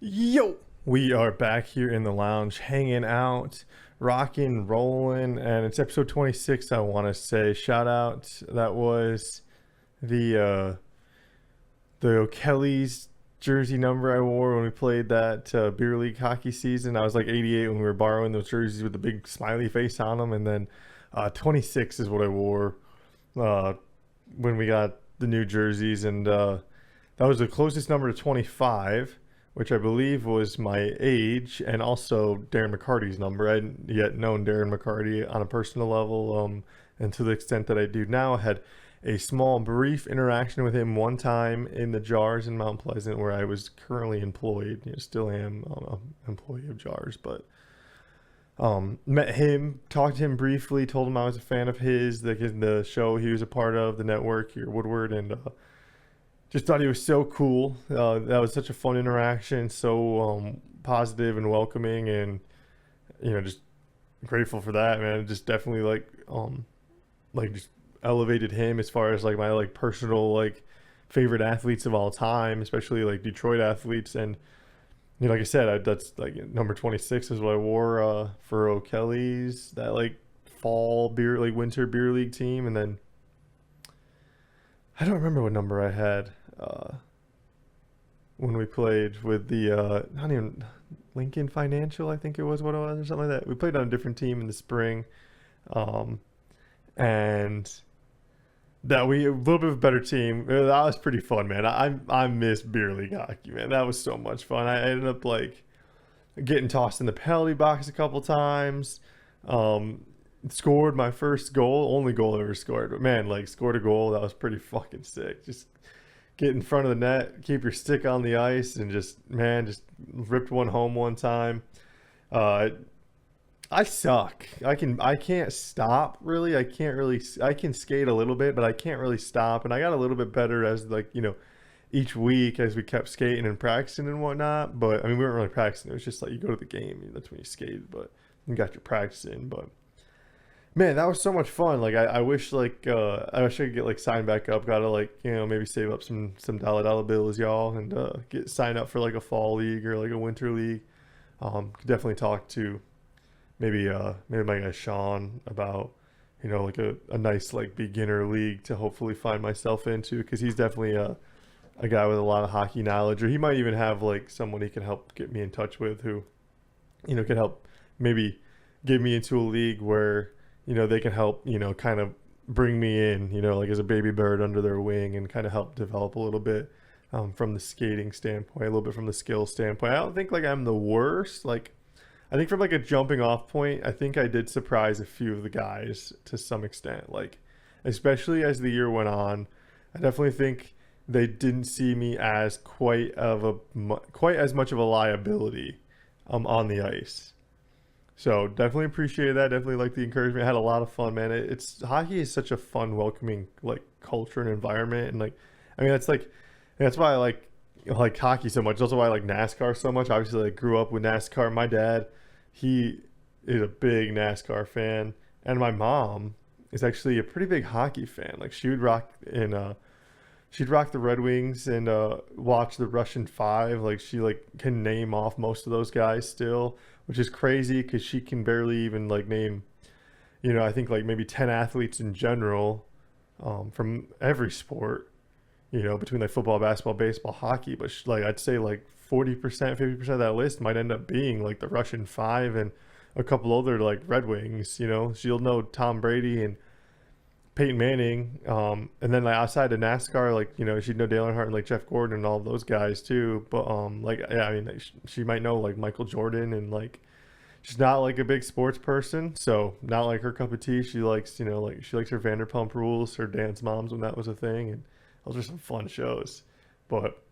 Yo, we are back here in the lounge, hanging out, rocking, rolling, and it's episode 26. I want to say shout out. That was the the O'Kelly's jersey number I wore when we played that beer league hockey season. I was like 88 when we were borrowing those jerseys with the big smiley face on them, and then 26 is what I wore uh, when we got the new jerseys, and that was the closest number to 25, which I believe was my age and also Darren McCarty's number. I hadn't yet known Darren McCarty on a personal level, and to the extent that I do now, I had a small, brief interaction with him one time in the Jars in Mount Pleasant, where I was currently employed. Still am an employee of Jars, but met him, talked to him briefly, told him I was a fan of his, the show he was a part of, the network here, Woodward, and just thought he was so cool. That was such a fun interaction, so positive and welcoming, and just grateful for that, man. It just definitely like just elevated him as far as like my like personal like favorite athletes of all time, especially like Detroit athletes. And like I said, that's like number 26 is what I wore for O'Kelly's that like fall beer like winter beer league team, and then I don't remember what number I had when we played with the not even Lincoln Financial, I think it was what it was, or something like that. We played on a different team in the spring, um, and that we a little bit of a better team. That was pretty fun, man. I miss beer league hockey, man. That was so much fun. I ended up like getting tossed in the penalty box a couple times. Um, Scored my first goal, only goal I ever scored. But man, like scored a goal that was pretty fucking sick. Just get in front of the net, keep your stick on the ice, and just ripped one home one time. Uh, I suck. I can't stop really. I can skate a little bit, but I can't really stop. And I got a little bit better as like each week as we kept skating and practicing and whatnot. But I mean, we weren't really practicing. It was just like you go to the game, that's when you skated, but you got your practice in. But man, that was so much fun. Like I wish I wish I could get like signed back up. Gotta like maybe save up some dollar bills, y'all, and get signed up for like a fall league or like a winter league. Could definitely talk to maybe my guy Sean about like a nice like beginner league to hopefully find myself into, because he's definitely a guy with a lot of hockey knowledge, or he might even have like someone he can help get me in touch with who could help maybe get me into a league where they can help kind of bring me in like as a baby bird under their wing, and kind of help develop a little bit from the skating standpoint, a little bit from the skill standpoint. I don't think like I'm the worst. Like I think from like a jumping off point, I think I did surprise a few of the guys to some extent. Like especially as the year went on, I definitely think they didn't see me as quite as much of a liability on the ice. So definitely appreciated that. Definitely like the encouragement. I had a lot of fun, man. It's hockey is such a fun, welcoming like culture and environment, and like I mean that's why I like hockey so much. It's also why I like NASCAR so much. Obviously, I grew up with NASCAR. My dad, he is a big NASCAR fan, and my mom is actually a pretty big hockey fan. Like she'd rock the Red Wings and watch the Russian Five. Like she like can name off most of those guys still, which is crazy because she can barely even like name, I think like maybe 10 athletes in general, from every sport, between like football, basketball, baseball, hockey. But like I'd say like 40%, 50% of that list might end up being like the Russian Five and a couple other like Red Wings. She'll know Tom Brady and Peyton Manning, and then like outside of NASCAR, like she'd know Dale Earnhardt and like Jeff Gordon and all of those guys too. But like yeah, I mean like, she might know like Michael Jordan, and like she's not like a big sports person, so not like her cup of tea. She likes like she likes her Vanderpump Rules, her Dance Moms when that was a thing, and those are some fun shows. But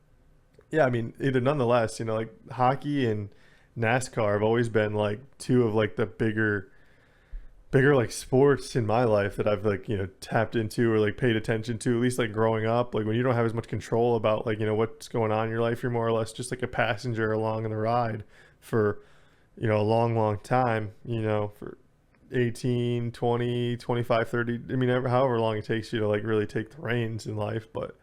yeah, I mean either nonetheless, like hockey and NASCAR have always been like two of like the bigger like sports in my life that I've like tapped into or like paid attention to, at least like growing up. Like when you don't have as much control about like what's going on in your life, you're more or less just like a passenger along in the ride for a long time, for 18, 20, 25, 30. I mean however long it takes you to like really take the reins in life. But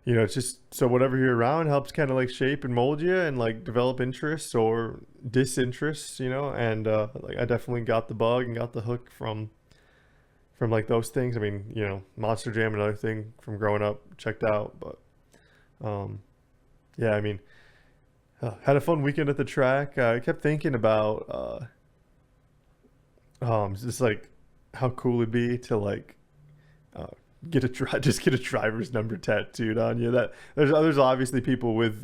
it's just so whatever you're around helps kind of like shape and mold you and like develop interests or disinterests, and like I definitely got the bug and got the hook from like those things. I mean, Monster Jam, another thing from growing up, checked out, but um, yeah, I mean, had a fun weekend at the track. I kept thinking about just like how cool it'd be to like uh, just get a driver's number tattooed on you. That there's obviously people with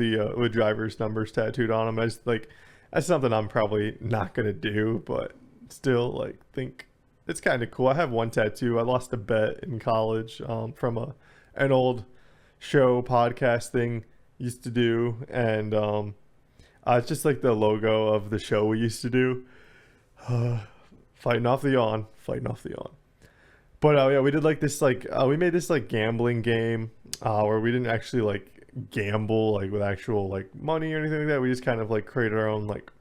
driver's numbers tattooed on them. I just like that's something I'm probably not gonna do, but still like think it's kind of cool. I have one tattoo. I lost a bet in college from an old show podcast thing used to do, and it's just like the logo of the show we used to do. Fighting off the yawn. But yeah, we did like this like we made this like gambling game where we didn't actually like gamble like with actual like money or anything like that. We just kind of like created our own like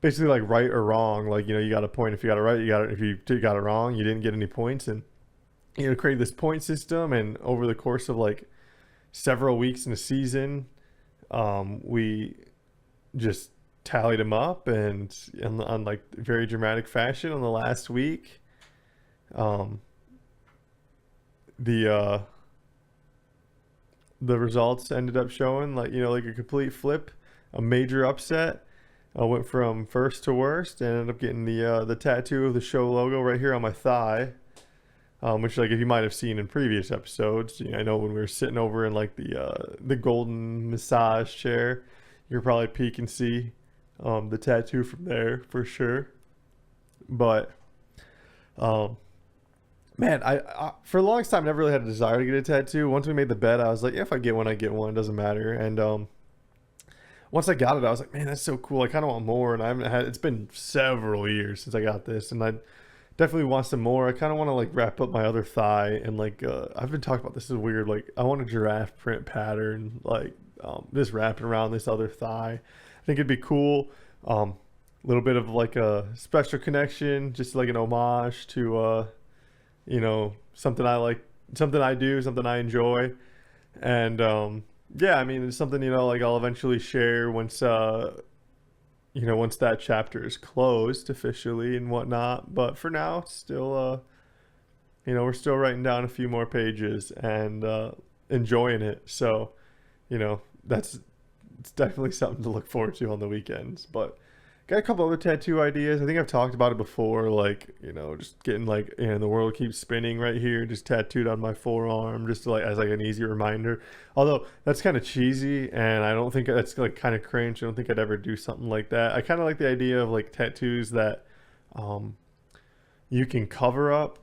basically like right or wrong. Like you got a point if you got it right, you got it if you got it wrong, you didn't get any points, and create this point system. And over the course of like several weeks in a season, we just tallied them up, and on like very dramatic fashion on the last week, um, the uh, the results ended up showing like like a complete flip, a major upset. I went from first to worst and ended up getting the tattoo of the show logo right here on my thigh, which like if you might have seen in previous episodes, I know when we were sitting over in like the golden massage chair, you could probably peek and see the tattoo from there for sure. But um, man, I for the longest time never really had a desire to get a tattoo. Once we made the bet, I was like, yeah, if I get one, I get one. It doesn't matter. And once I got it, I was like, man, that's so cool. I kind of want more, and I haven't had. It's been several years since I got this, and I definitely want some more. I kind of want to like wrap up my other thigh, and like I've been talking about this is weird. Like I want a giraffe print pattern, like just wrapping around this other thigh. I think it'd be cool. A little bit of like a special connection, just like an homage to something I like, something I do, something I enjoy, and yeah, I mean it's something like I'll eventually share once once that chapter is closed officially and whatnot. But for now, it's still we're still writing down a few more pages and enjoying it. So that's it's definitely something to look forward to on the weekends. But got a couple other tattoo ideas. I think I've talked about it before, like, just getting like, the world keeps spinning right here, just tattooed on my forearm, just to, like, as like an easy reminder. Although that's kind of cheesy and I don't think that's like kind of cringe. I don't think I'd ever do something like that. I kind of like the idea of like tattoos that um, you can cover up,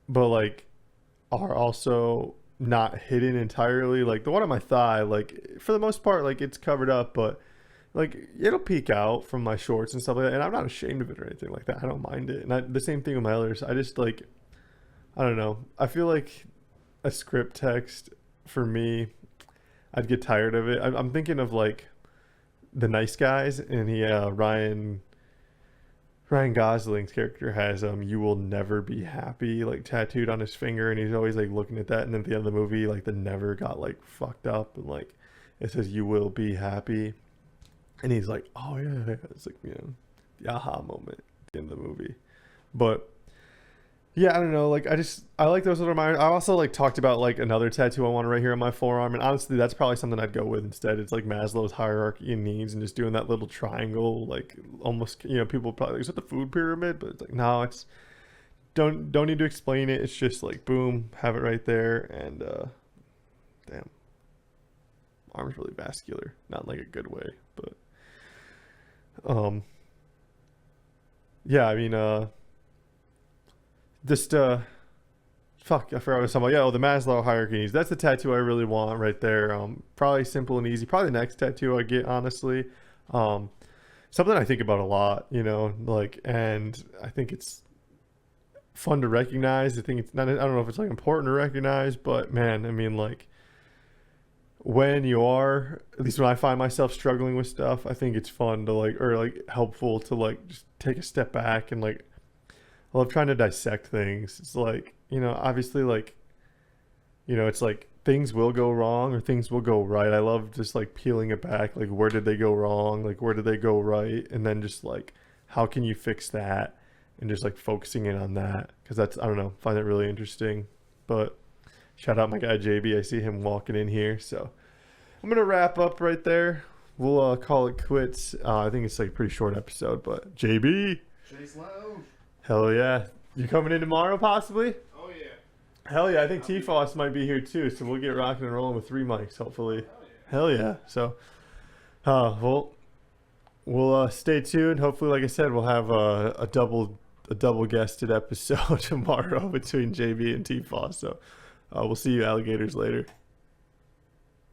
but like are also not hidden entirely. Like the one on my thigh, like for the most part, like it's covered up, but like it'll peek out from my shorts and stuff like that, and I'm not ashamed of it or anything like that. I don't mind it. And the same thing with my others. I just like, I don't know, I feel like a script text for me, I'd get tired of it. I'm thinking of like the Nice Guys, and Ryan Gosling's character has "You will never be happy" like tattooed on his finger, and he's always like looking at that. And then at the end of the movie, like the never got like fucked up, and like it says "You will be happy," and he's like, "Oh yeah," it's like the aha moment at the end of the movie. But yeah, I don't know. Like I like those little reminders. I also like talked about like another tattoo I want right here on my forearm, and honestly, that's probably something I'd go with instead. It's like Maslow's hierarchy of needs, and just doing that little triangle, like almost. People probably like, is it the food pyramid? But it's like no, it's don't need to explain it. It's just like boom, have it right there, and damn, arm's really vascular, not in like a good way, but um, yeah, I mean just fuck, I forgot what I was talking about. Yeah, the Maslow hierarchy needs. That's the tattoo I really want right there. Probably simple and easy. Probably the next tattoo I get, honestly. Um, Something I think about a lot, like, and I think it's fun to recognize. I think it's not. I don't know if it's like important to recognize, but man, I mean, like, when you are, at least when I find myself struggling with stuff, I think it's fun to like, or like helpful to like just take a step back and like I love trying to dissect things. It's like, obviously like, it's like things will go wrong or things will go right. I love just like peeling it back. Like, where did they go wrong? Like, where did they go right? And then just like, how can you fix that? And just like focusing in on that. Because that's, I don't know, find it really interesting. But shout out my guy JB. I see him walking in here. So I'm going to wrap up right there. We'll call it quits. I think it's like a pretty short episode. But JB. Chase Lowe. Hell yeah. You coming in tomorrow possibly? Oh yeah. Hell yeah, I think T-Foss might be here too, so we'll get rocking and rolling with 3 mics, hopefully. Hell yeah. So, we'll stay tuned. Hopefully, like I said, we'll have a double guested episode tomorrow between JB and T-Foss. So, we'll see you alligators later.